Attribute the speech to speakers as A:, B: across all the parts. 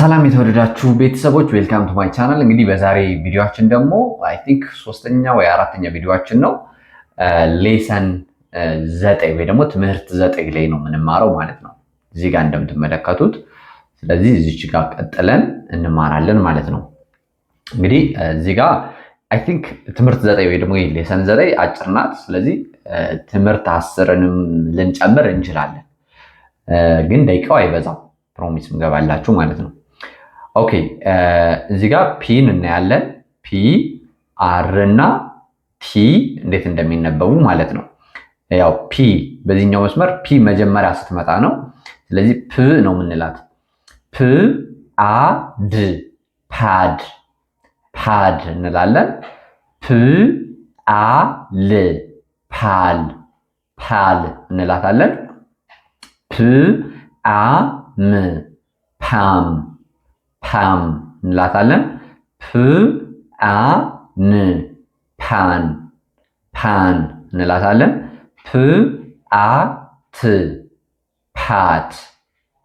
A: ሰላም የተወደዳችሁ ቤተሰቦች ዌልካም ቱ ማይ ቻናል። እንግዲህ በዛሬ ቪዲዮአችን ደግሞ አይ ቲንክ ሶስተኛ ወይ አራተኛ ቪዲዮአችን ነው። ሌሰን 9 ወይ ደግሞ ትምህርት 9 ላይ ነው የምንማረው ማለት ነው እዚህ ጋር እንደምትመለከቱት። ስለዚህ እዚች ጋር ቀጥለን እንማራለን ማለት ነው። እንግዲህ እዚህ ጋር አይ ቲንክ ትምህርት 9 ወይ ደግሞ ሌሰን 9 አጭር ናት። ስለዚህ ትምህርት 10ንም ልንጨምር እንችላለን፣ ግን ደቂቃው አይበዛም። ፕሮሚስ ምገባላችሁ ማለት ነው። ኦኬ እዚህ ጋር ፒን እናያለን። ፒ አር እና ቲ እንዴት እንደሚነበቡ ማለት ነው። ያው ፒ በዚህኛው መስመር ፒ መጀመሪያ ስትመጣ ነው። ስለዚህ ፕ ነው የምንላት። ፕ አ ድ ፓድ ፓድ እንላለን። ፕ አ ል ፓል ፓል እንላታለን። ፕ አ ም ፓም ፓም እንላታለን። ፕ አ ን ፓን ፓን እንላታለን። ፕ አ ት ፓት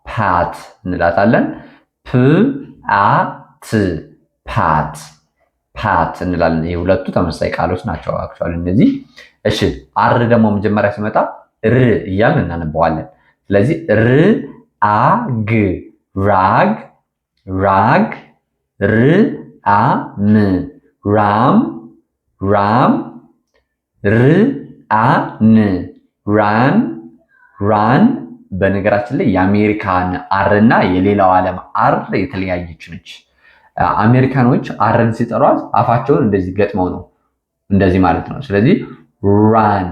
A: ፓት እንላታለን። ፕ አ ት ፓት ፓት እንላለን። ይሄ ሁለቱ ተመሳሳይ ቃሎች ናቸው አክቹአሊ እነዚህ። እሺ አር ደግሞ መጀመሪያ ሲመጣ ር እያልን እናነበዋለን። ስለዚህ ር አ ግ ራግ ራግ ር አ ም ራም ራም ር አ ን ራን ራን። በነገራችን ላይ የአሜሪካን አር እና የሌላው ዓለም አር የተለያየች ነች። አሜሪካኖች አርን ሲጠሯት አፋቸውን እንደዚህ ገጥመው ነው እንደዚህ ማለት ነው። ስለዚህ ራን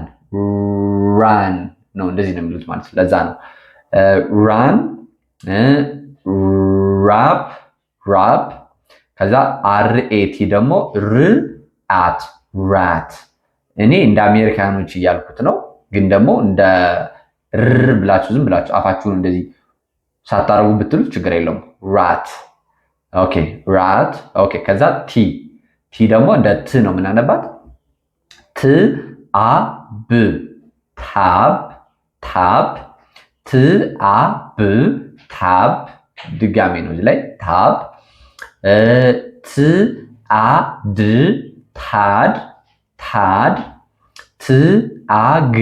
A: ራን ነው እንደዚህ ነው የሚሉት ማለት ነው። ለዛ ነው ራን ራፕ ራፕ። ከዛ አርኤቲ ደግሞ ርአት ራት። እኔ እንደ አሜሪካኖች እያልኩት ነው፣ ግን ደግሞ እንደ ር ብላችሁ ዝም ብላችሁ አፋችሁን እንደዚህ ሳታረጉ ብትሉት ችግር የለውም። ራት ኦኬ ራት ኦኬ። ከዛ ቲ ቲ ደግሞ እንደ ት ነው የምናነባት። ት አ ብ ታብ ታብ ት አ ብ ታብ ድጋሜ ነው እዚህ ላይ ታብ። ት አ ድ ታድ ታድ ት አ ግ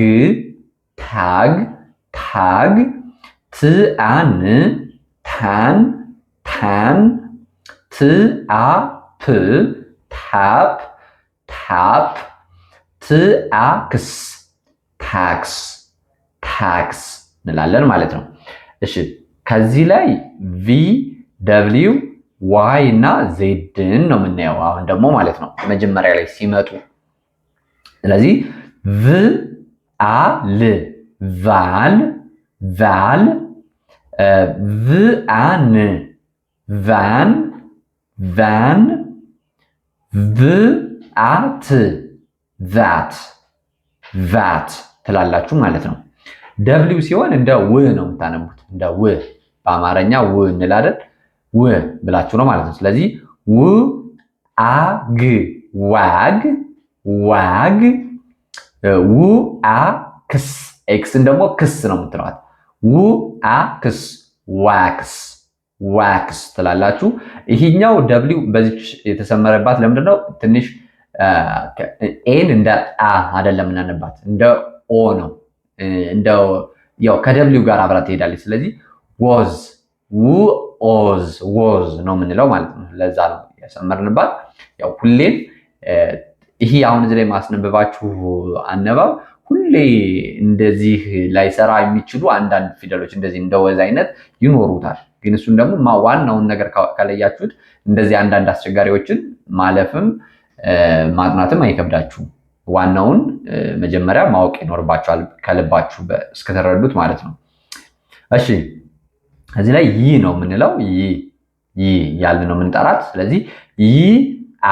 A: ታግ ታግ ት አ ን ታን ታን ት አ ፕ ታፕ ታፕ ት አ ክስ ታክስ ታክስ እንላለን ማለት ነው። እሺ ከዚህ ላይ ቪ ደብሊው ዋይ እና ዜድን ነው የምናየው አሁን ደግሞ ማለት ነው መጀመሪያ ላይ ሲመጡ። ስለዚህ ቭ አ ል ቫል ቫል ቭ አ ን ቫን ቫን ቭ አ ት ቫት ቫት ትላላችሁ ማለት ነው። ደብሊው ሲሆን እንደ ው ነው የምታነቡት፣ እንደ ው በአማርኛ ው እንላለን። ው ብላችሁ ነው ማለት ነው። ስለዚህ ው አ ግ ዋግ ዋግ ው አ ክስ ኤክስን ደግሞ ክስ ነው የምትለዋት። ው አ ክስ ዋክስ ዋክስ ትላላችሁ። ይሄኛው ደብሊው በዚች የተሰመረባት ለምንድነው? ትንሽ ኤን እንደ አ አይደለም እናነባት፣ እንደ ኦ ነው። እንደው ያው ከደብሊው ጋር አብራ ትሄዳለች። ስለዚህ ወዝ ኦዝ ወዝ ነው የምንለው ማለት ነው። ለዛ ነው ያሰመርንባት። ያው ሁሌም ይሄ አሁን እዚህ ላይ ማስነበባችሁ አነባብ ሁሌ እንደዚህ ላይሰራ የሚችሉ አንዳንድ ፊደሎች እንደዚህ እንደ ወዝ አይነት ይኖሩታል። ግን እሱን ደግሞ ዋናውን ነገር ከለያችሁት እንደዚህ አንዳንድ አስቸጋሪዎችን ማለፍም ማጥናትም አይከብዳችሁም። ዋናውን መጀመሪያ ማወቅ ይኖርባችኋል ከልባችሁ እስከተረዱት ማለት ነው። እሺ እዚህ ላይ ይ ነው የምንለው። ይ ያልን ነው የምንጠራት። ስለዚህ ይ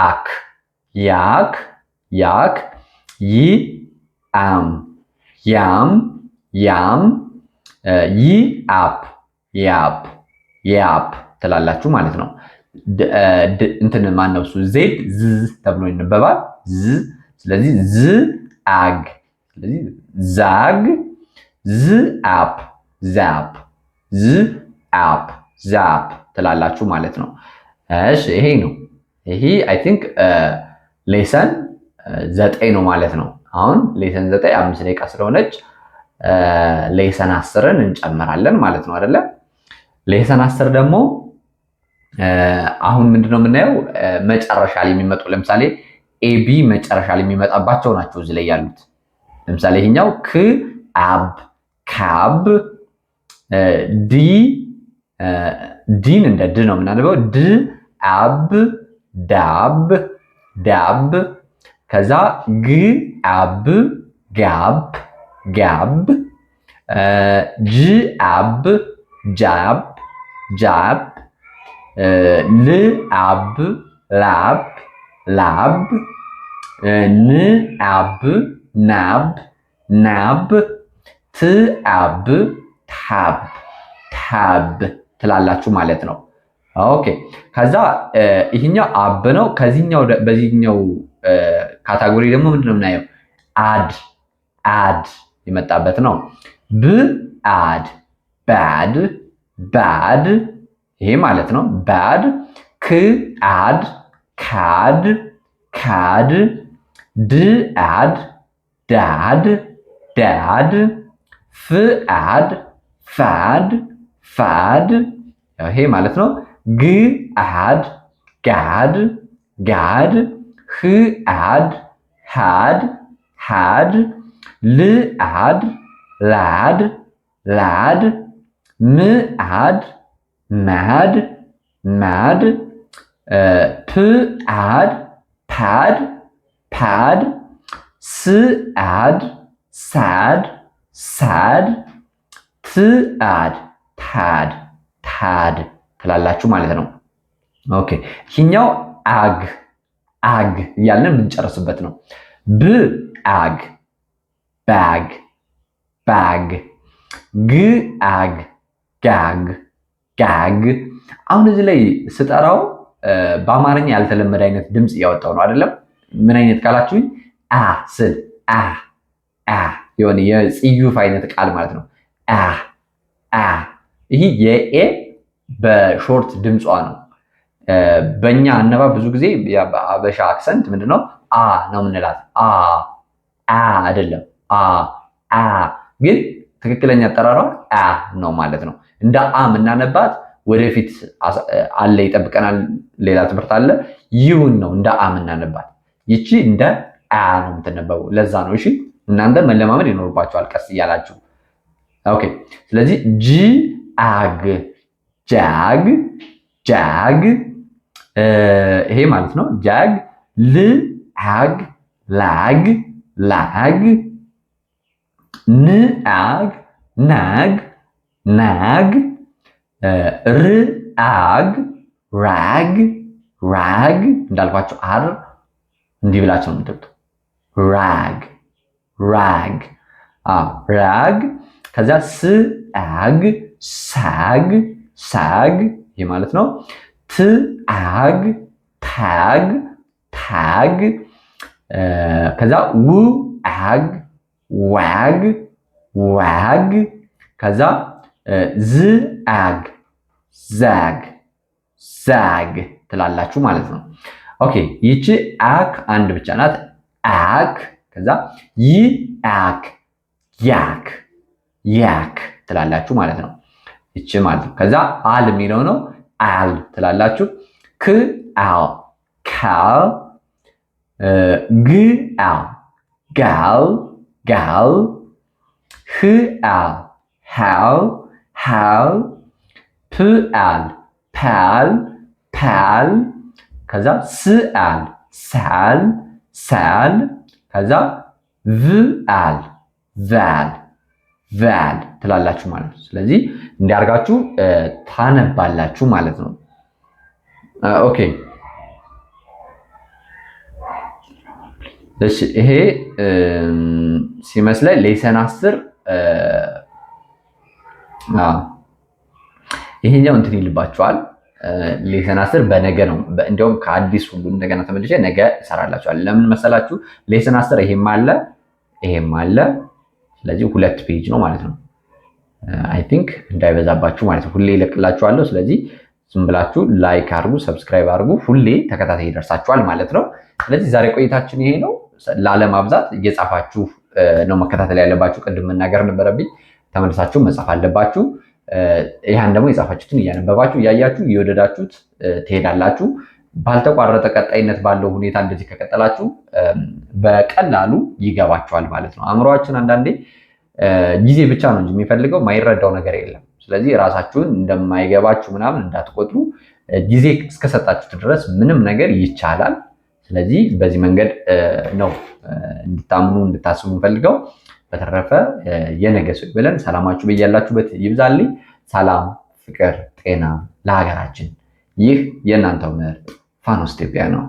A: አክ ያክ ያክ ይ አም ያም ያም ይ አፕ ያፕ ያፕ ትላላችሁ ማለት ነው። እንትን ማነው እሱ ዜድ ዝ ተብሎ ይነበባል። ዝ ስለዚህ ዝ አግ ስለዚህ ዛግ ዝ አፕ ዛፕ ዝ አፕ ዛፕ ትላላችሁ ማለት ነው። እሺ ይሄ ነው። ይሄ አይ ቲንክ ሌሰን 9 ነው ማለት ነው። አሁን ሌሰን 9 5 ደቂቃ ስለሆነች ሌሰን 10ን እንጨምራለን ማለት ነው አይደለ? ሌሰን 10 ደግሞ አሁን ምንድነው የምናየው? መጨረሻ ላይ የሚመጡ ለምሳሌ ኤቢ መጨረሻ ላይ የሚመጣባቸው ናቸው እዚህ ላይ ያሉት። ለምሳሌ ይሄኛው ክ አብ ካብ፣ ዲ ዲን እንደ ድ ነው የምናነበው። ድ አብ ዳብ ዳብ። ከዛ ግ አብ ጋብ ጋብ፣ ጅ አብ ጃብ ጃብ፣ ል አብ ላብ ላብ፣ ን አብ ናብ ናብ፣ ት አብ ታብ ታብ ትላላችሁ ማለት ነው። ኦኬ ከዛ ይሄኛው አብ ነው። ከዚህኛው በዚህኛው ካታጎሪ ደግሞ ምንድነው የምናየው? አድ አድ የመጣበት ነው። ብ አድ ባድ ባድ፣ ይሄ ማለት ነው ባድ። ክ አድ ካድ ካድ፣ ድ አድ ዳድ ዳድ፣ ፍ አድ ፋድ ፋድ፣ ይሄ ማለት ነው። ግ አድ ጋድ ጋድ፣ ህ አድ ሃድ ሃድ፣ ል አድ ላድ ላድ፣ ም አድ ማድ ማድ፣ ፕ አድ ፓድ ፓድ፣ ስ አድ ሳድ ሳድ፣ ት አድ ታድ ታድ ትላላችሁ ማለት ነው። ኦኬ ይሄኛው አግ አግ እያልን የምንጨርስበት ነው። ብ አግ ባግ ባግ፣ ግ አግ ጋግ ጋግ። አሁን እዚህ ላይ ስጠራው በአማርኛ ያልተለመደ አይነት ድምፅ እያወጣው ነው አይደለም? ምን አይነት ካላችሁኝ አ ስል አ አ የሆነ የጽዩፍ አይነት ቃል ማለት ነው። አ አ ይህ የኤ በሾርት ድምጿ ነው። በእኛ አነባብ ብዙ ጊዜ በአበሻ አክሰንት ምንድነው አ ነው የምንላት። አ አ አይደለም አ አ፣ ግን ትክክለኛ አጠራሯ አ ነው ማለት ነው። እንደ አ የምናነባት ወደፊት አለ ይጠብቀናል፣ ሌላ ትምህርት አለ። ይሁን ነው እንደ አ የምናነባት። ይቺ እንደ አ ነው የምትነበበው። ለዛ ነው እሺ፣ እናንተ መለማመድ ይኖርባቸዋል ቀስ እያላችሁ። ኦኬ ስለዚህ ጂ አግ ጃግ ጃግ፣ ይሄ ማለት ነው ጃግ። ል አግ ላግ ላግ፣ ን አግ ናግ ናግ፣ ር አግ ራግ ራግ። እንዳልኳቸው አር እንዲህ ብላቸው ነው የምትሉት። ራግ ራግ ራግ። ከዛ ስ አግ ሳግ ሳግ፣ ይህ ማለት ነው። ት አግ ታግ ታግ፣ ከዛ ው አግ ዋግ ዋግ፣ ከዛ ዝ አግ ዛግ ዛግ ትላላችሁ ማለት ነው። ኦኬ ይቺ አክ አንድ ብቻ ናት። አክ፣ ከዛ ይ አክ ያክ ያክ ትላላችሁ ማለት ነው። ይቺ ማለት ነው። ከዛ አል የሚለው ነው። አል ትላላችሁ። ክ አል ካል፣ ግ አል ጋል ጋል፣ ህ አል ሃል ሃል፣ ፕ አል ፓል ፓል፣ ከዛ ስ አል ሳል ሳል፣ ከዛ ቭ አል ቫል ቫል ትላላችሁ ማለት ነው። ስለዚህ እንዲያርጋችሁ ታነባላችሁ ማለት ነው። ኦኬ እሺ ይሄ ሲመስለኝ ሌሰን 10 ይሄኛው እንትን ይልባችኋል። ሌሰን 10 በነገ ነው። እንዲያውም ከአዲስ ሁሉ እንደገና ተመልሼ ነገ እሰራላችኋል። ለምን መሰላችሁ? ሌሰን 10 ይሄም አለ ይሄም አለ። ስለዚህ 2 ፔጅ ነው ማለት ነው። አይ ቲንክ እንዳይበዛባችሁ ማለት ነው። ሁሌ ይለቅላችኋለሁ። ስለዚህ ዝም ብላችሁ ላይክ አድርጉ፣ ሰብስክራይብ አድርጉ። ሁሌ ተከታታይ ይደርሳችኋል ማለት ነው። ስለዚህ ዛሬ ቆይታችን ይሄ ነው። ላለማብዛት እየጻፋችሁ ነው መከታተል ያለባችሁ። ቅድም መናገር ነበረብኝ። ተመልሳችሁ መጻፍ አለባችሁ። ይህን ደግሞ የጻፋችሁትን እያነበባችሁ እያያችሁ እየወደዳችሁት ትሄዳላችሁ። ባልተቋረጠ ቀጣይነት ባለው ሁኔታ እንደዚህ ከቀጠላችሁ በቀላሉ ይገባችኋል ማለት ነው። አእምሮአችን አንዳንዴ ጊዜ ብቻ ነው እንጂ የሚፈልገው ማይረዳው ነገር የለም። ስለዚህ ራሳችሁን እንደማይገባችሁ ምናምን እንዳትቆጥሩ። ጊዜ እስከሰጣችሁት ድረስ ምንም ነገር ይቻላል። ስለዚህ በዚህ መንገድ ነው እንድታምኑ እንድታስቡ እንፈልገው። በተረፈ የነገ ሰው ይበለን። ሰላማችሁ በያላችሁበት ይብዛልኝ። ሰላም፣ ፍቅር፣ ጤና ለሀገራችን። ይህ የእናንተው ምርጥ ፋኖስ ኢትዮጵያ ነው።